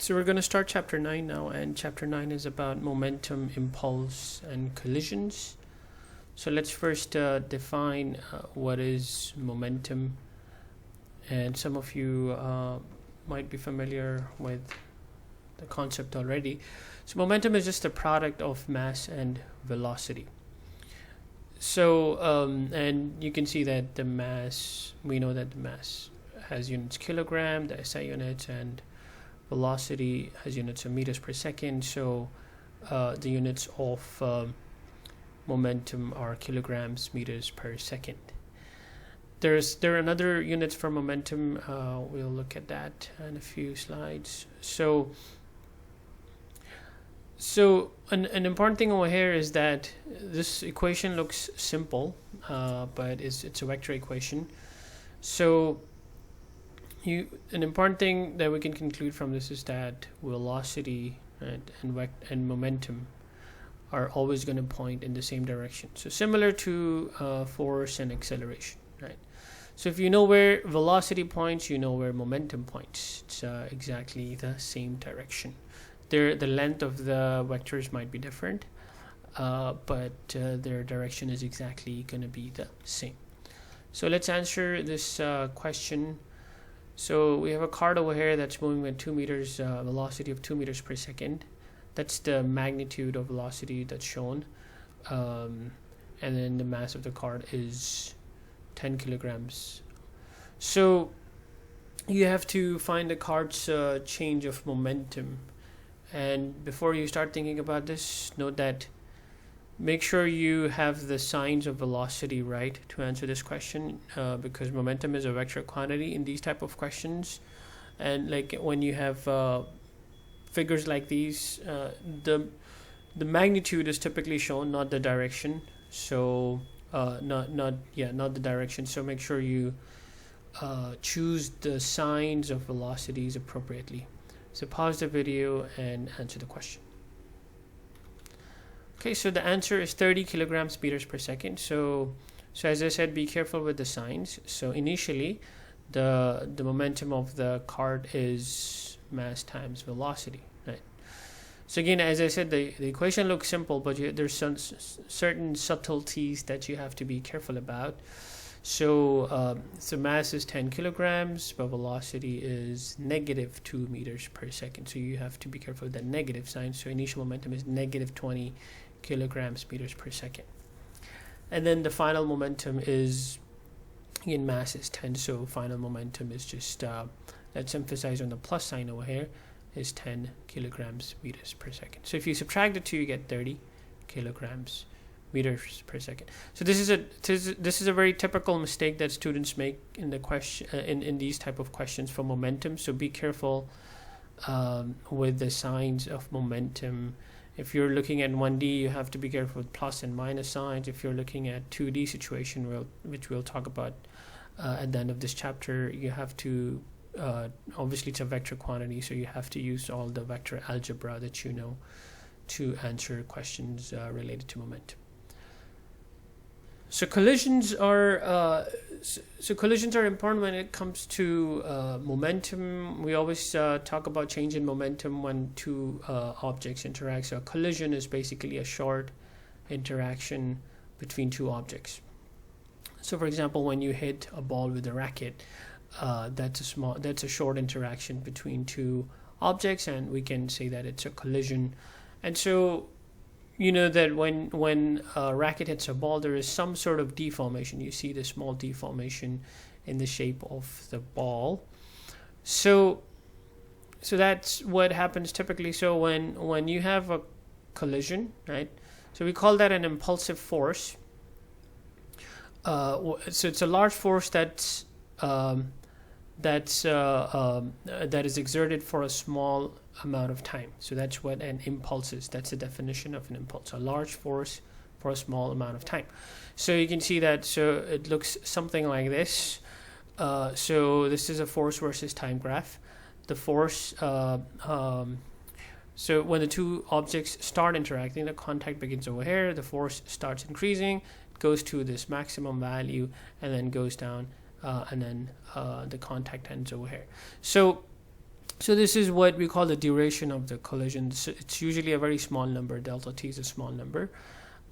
So we're going to start chapter 9 now, and chapter 9 is about momentum, impulse, and collisions. So let's first define what is momentum, and some of you might be familiar with the concept already. So momentum is just a product of mass and velocity. So and you can see that the mass, we know that the mass has units kilogram, the SI units, and velocity has units of meters per second. So the units of momentum are kilograms meters per second. There are another units for momentum. We'll look at that in a few slides. So an important thing over here is that this equation looks simple, but it's a vector equation. So an important thing that we can conclude from this is that velocity and momentum are always going to point in the same direction. So similar to force and acceleration, right? So if you know where velocity points, you know where momentum points. It's exactly the same direction. The length of the vectors might be different, but their direction is exactly going to be the same. So let's answer this question. So we have a card over here that's moving with 2 meters, velocity of 2 meters per second. That's the magnitude of velocity that's shown. And then the mass of the card is 10 kilograms. So you have to find the card's change of momentum. And before you start thinking about this, note that make sure you have the signs of velocity right to answer this question, because momentum is a vector quantity in these type of questions. And like when you have figures like these, the magnitude is typically shown, not the direction. So not the direction. So make sure you choose the signs of velocities appropriately. So pause the video and answer the question. Okay, so the answer is 30 kilograms meters per second. So as I said, be careful with the signs. So initially, the momentum of the card is mass times velocity, right? So again, as I said, the equation looks simple, but there's some certain subtleties that you have to be careful about. So mass is 10 kilograms, but velocity is negative 2 meters per second. So you have to be careful with the negative sign. So initial momentum is negative 20 kilograms meters per second. And then the final momentum is, again, mass is 10. So final momentum is just, let's emphasize on the plus sign over here, is 10 kilograms meters per second. So if you subtract the two, you get 30 kilograms meters per second. So this is a very typical mistake that students make in the question in these type of questions for momentum. So be careful with the signs of momentum. If you're looking at 1D, you have to be careful with plus and minus signs. If you're looking at 2D situation, which we'll talk about at the end of this chapter, you have to obviously it's a vector quantity, so you have to use all the vector algebra that you know to answer questions related to momentum. So collisions are important when it comes to momentum. We always talk about change in momentum when two objects interact. So a collision is basically a short interaction between two objects. So for example, when you hit a ball with a racket, that's a short interaction between two objects, and we can say that it's a collision. And so you know that when a racket hits a ball, there is some sort of deformation. You see the small deformation in the shape of the ball. So that's what happens typically. So when you have a collision, right? So we call that an impulsive force. So it's a large force that is exerted for a small amount of time. So that's what an impulse is. That's the definition of an impulse, a large force for a small amount of time. So you can see that, so it looks something like this. So this is a force versus time graph. The force, so when the two objects start interacting, the contact begins over here, the force starts increasing, goes to this maximum value, and then goes down, and then the contact ends over here. So So this is what we call the duration of the collision. So it's usually a very small number. Delta t is a small number.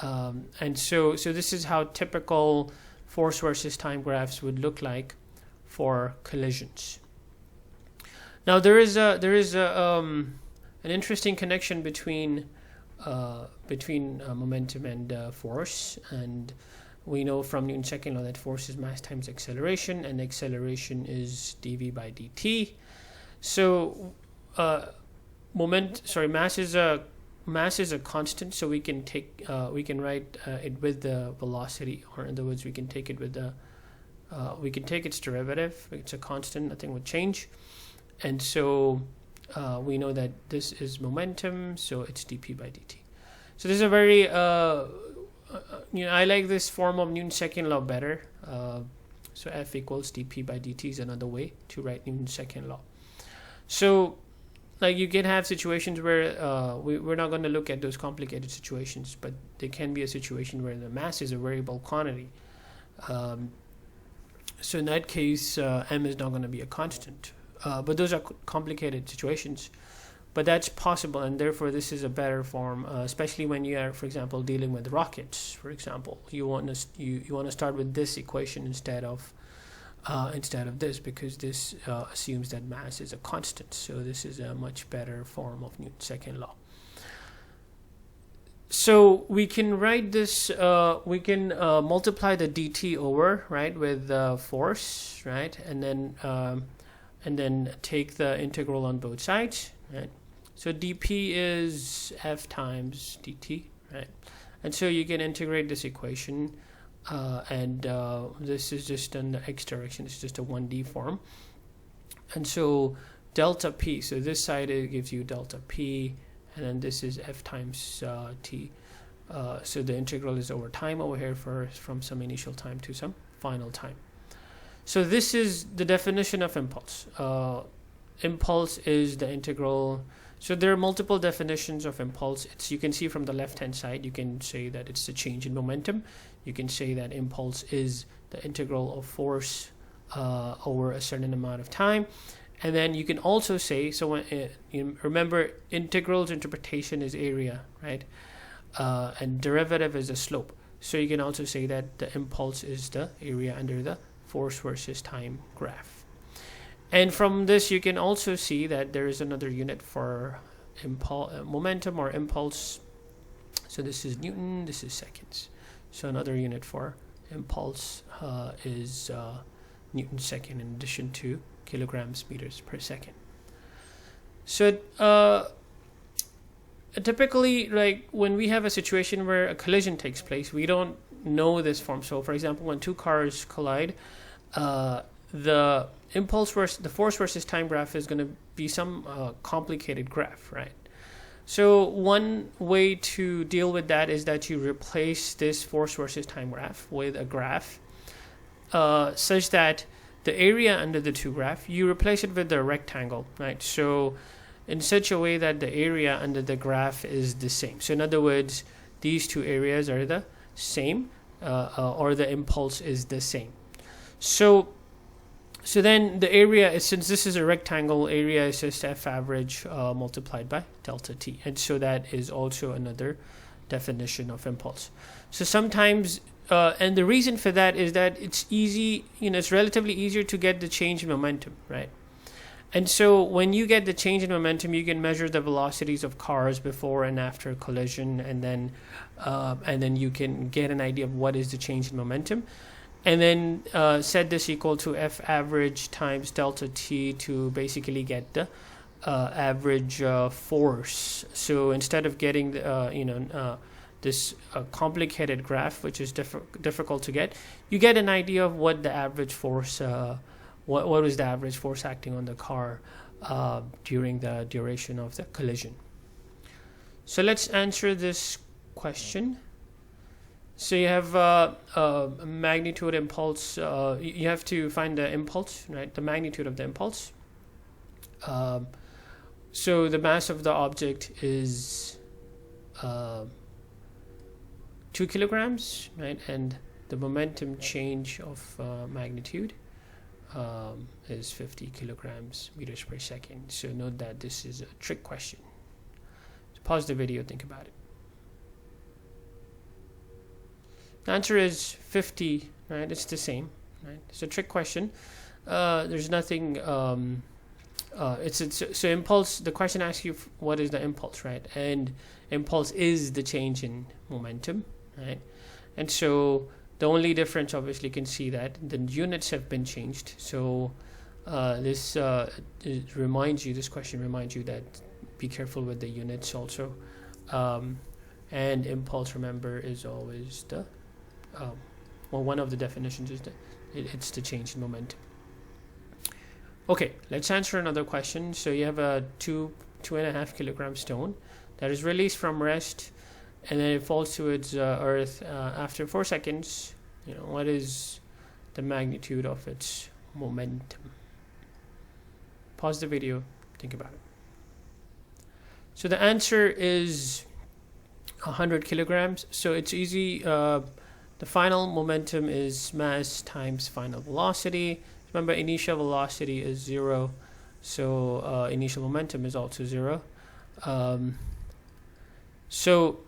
And so this is how typical force versus time graphs would look like for collisions. Now there is an interesting connection between momentum and force, and we know from Newton's second law that force is mass times acceleration, and acceleration is dv by dt. So mass is a constant, so we can write it with the velocity, or in other words, we can take it with the we can take its derivative. It's a constant, nothing would change, and so we know that this is momentum, so it's dp by dt. So this is a very I like this form of Newton's second law better. So F equals dp by dt is another way to write Newton's second law. So like you can have situations where we're not going to look at those complicated situations, but there can be a situation where the mass is a variable quantity. So in that case, m is not going to be a constant. But those are complicated situations. But that's possible, and therefore this is a better form, especially when you are, for example, dealing with rockets. For example, you want to start with this equation instead of this, because this assumes that mass is a constant. So this is a much better form of Newton's second law. So we can write this. We can multiply the dt over, right, with force, right, and then take the integral on both sides, right. So dp is f times dt, right, and so you can integrate this equation, and this is just in the x direction. It's just a 1D form, and so delta p. So this side it gives you delta p, and then this is f times t. So the integral is over time over here from some initial time to some final time. So this is the definition of impulse. Impulse is the integral. So there are multiple definitions of impulse. You can see from the left-hand side, you can say that it's the change in momentum. You can say that impulse is the integral of force over a certain amount of time. And then you can also say, so when, remember, integral's interpretation is area, right? And derivative is the slope. So you can also say that the impulse is the area under the force versus time graph. And from this, you can also see that there is another unit for momentum or impulse. So this is Newton, this is seconds. So another unit for impulse is Newton second, in addition to kilograms meters per second. So typically, like when we have a situation where a collision takes place, we don't know this form. So for example, when two cars collide, the force versus time graph is going to be some complicated graph, right? So one way to deal with that is that you replace this force versus time graph with a graph such that the area under the two graph, you replace it with a rectangle, right? So in such a way that the area under the graph is the same. So in other words, these two areas are the same, or the impulse is the same. So then the area is, since this is a rectangle, area is just f average multiplied by delta t. And so that is also another definition of impulse. So sometimes, and the reason for that is that it's easy, it's relatively easier to get the change in momentum, right? And so when you get the change in momentum, you can measure the velocities of cars before and after collision, and then you can get an idea of what is the change in momentum. And then set this equal to f average times delta t to basically get the average force. So instead of getting this complicated graph, which is difficult to get, you get an idea of what the average force, what was the average force acting on the car during the duration of the collision. So let's answer this question. So you have magnitude impulse. You have to find the impulse, right? The magnitude of the impulse. So the mass of the object is 2 kilograms, right? And the momentum change of magnitude is 50 kilograms meters per second. So note that this is a trick question. So pause the video, think about it. The answer is 50, right? It's the same, right? It's a trick question. There's nothing. So impulse. The question asks you what is the impulse, right? And impulse is the change in momentum, right? And so the only difference, obviously, you can see that the units have been changed. So this reminds you. This question reminds you that be careful with the units also. And impulse, remember, is always the well, one of the definitions is that it's the change in momentum. Okay, let's answer another question. So you have a 2.5 kilogram stone that is released from rest, and then it falls to its earth after 4 seconds. You know, what is the magnitude of its momentum? Pause the video, think about it. So the answer is 100 kilograms. So it's easy. The final momentum is mass times final velocity. Remember, initial velocity is 0, so initial momentum is also 0. So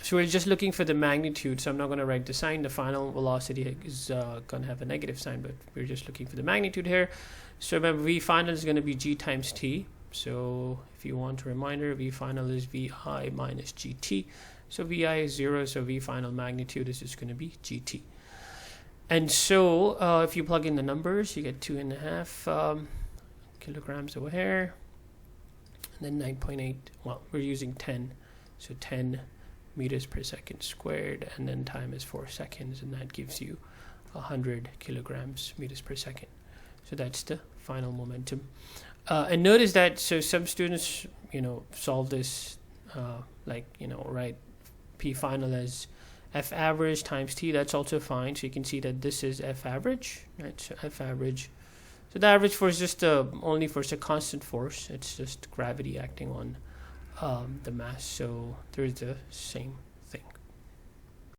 we're just looking for the magnitude, so I'm not going to write the sign. The final velocity is going to have a negative sign, but we're just looking for the magnitude here. So remember, V final is going to be G times T. So if you want a reminder, V final is VI minus GT. So VI is 0, so V final magnitude is just going to be GT. And so if you plug in the numbers, you get 2.5 kilograms over here, and then 9.8, well, we're using 10, so 10 meters per second squared, and then time is 4 seconds, and that gives you 100 kilograms meters per second. So that's the final momentum. And notice that, so some students, solve this write P final as F average times T. That's also fine. So you can see that this is F average, right? So F average. So the average force is just only force, a constant force. It's just gravity acting on the mass. So there's the same